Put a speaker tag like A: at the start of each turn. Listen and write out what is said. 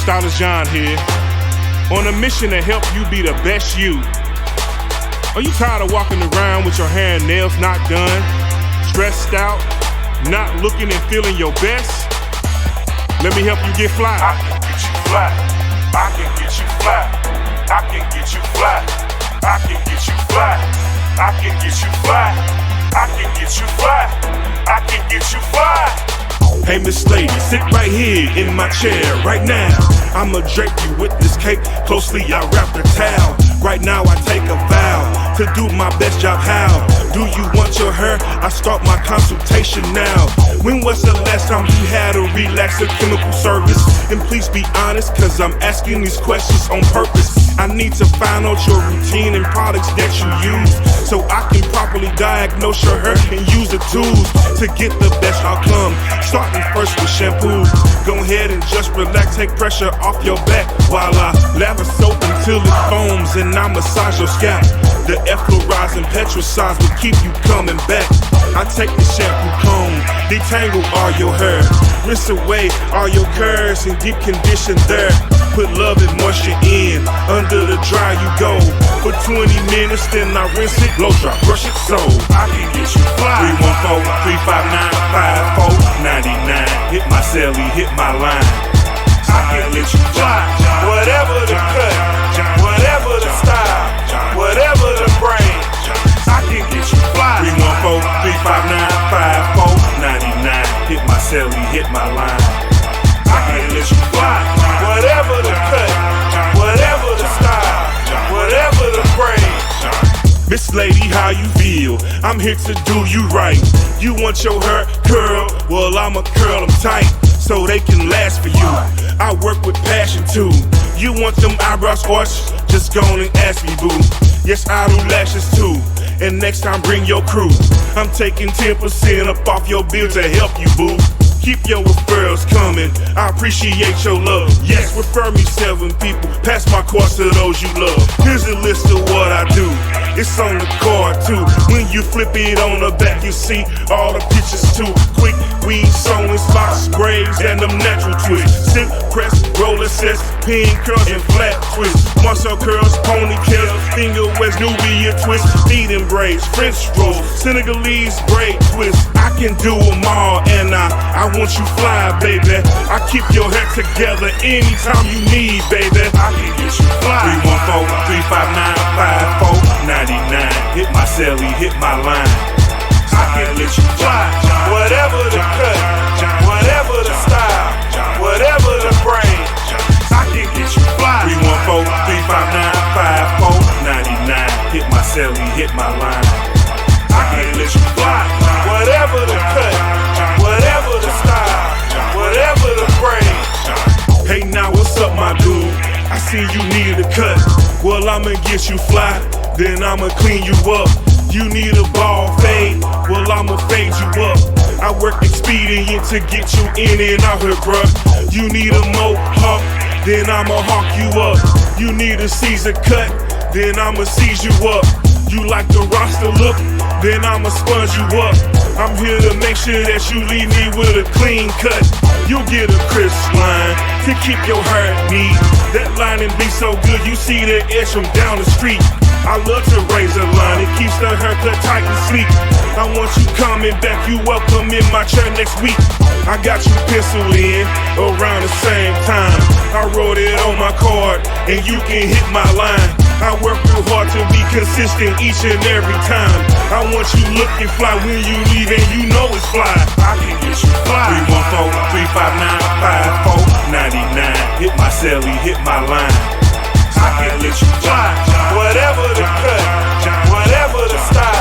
A: Stylist John here, on a mission to help you be the best you. Are you tired of walking around with your hair and nails not done, stressed out, not looking and feeling your best? Let me help you get fly.
B: I can get you fly. I can get you fly. I can get you fly. I can get you fly. I can get you fly. I can get you fly. I can get you fly.
A: Hey Miss Lady, sit right here in my chair right now. I'ma drape you with this cape, closely I wrap the towel. Right now I take a vow to do my best job. How do you want your hair? I start my consultation now. When was the last time you had a relaxer chemical service? And please be honest, cause I'm asking these questions on purpose. I need to find out your routine and products that you use, so I can properly diagnose your hair and use the tools to get the best outcome. Starting first with shampoo. Go ahead and just relax, take pressure off your back while I lather soap until it foams and I massage your scalp. The efflorizing petricides will keep you coming back. I take the shampoo comb, detangle all your hair, rinse away all your curls and deep condition there. Put love and moisture in, under the dry you go. For 20 minutes, then I rinse it, blow dry, brush it so
B: I can get you fly.
A: 314-359-5499. Hit my celly, hit my line.
B: I can let you fly. Whatever the cut, whatever the style, whatever the brain, I can get you fly.
A: 314-359-5499. Hit my celly, hit my line.
B: I can let you fly. Whatever the cut, whatever the style, whatever the brain.
A: Miss Lady, how you feel? I'm here to do you right. You want your hair curl? Well, I'ma curl them tight so they can last for you. I work with passion too. You want them eyebrows arched? Just go on and ask me, boo. Yes, I do lashes too. And next time bring your crew. I'm taking 10% up off your bill to help you, boo. Keep your referrals coming, I appreciate your love. Yes, refer me 7 people, pass my course to those you love. Here's a list of what I do, it's on the card too. When you flip it on the back, you see all the pictures too. Quick weave, sewing, locks, braids, and them natural twists. Silk press, roller sets, pin curls, and flat twists. Muscle curls, ponytails, finger waves, Nubia twists, feeding braids, French rolls, Senegalese braid twists. I can do them all, and I want you fly, baby. I keep your hair together anytime you need, baby.
B: I can get you fly.
A: 314-359-5499. Hit my celly, hit my line.
B: I can let you fly. Whatever the cut, whatever the style, whatever the brain, I can get you fly.
A: 314-359-5499. Hit my celly, hit my line.
B: I can let you fly. Whatever the cut, whatever the style, whatever the brain.
A: Hey now, what's up, my dude? I see you needed a cut. Well, I'ma get you fly, then I'ma clean you up. You need a ball fade, well, I'ma fade you up. I work expedient to get you in and out here, bruh. You need a mohawk, then I'ma hawk you up. You need a Caesar cut, then I'ma seize you up. You like the roster look, then I'ma sponge you up. I'm here to make sure that you leave me with a clean cut. You'll get a crisp line to keep your hair neat. That lining be so good, you see the edge from down the street. I love to raise a line, it keeps the haircut tight and sleek. I want you coming back, you welcome in my chair next week. I got you penciled in around the same time. I wrote it on my card, and you can hit my line. I work real hard to be consistent each and every time. I want you looking fly when you leave, and you know it's fly.
B: I can get you fly.
A: 314-359-5499. Hit my celly, hit my line.
B: I can let you fly. Whatever the cut, whatever the style.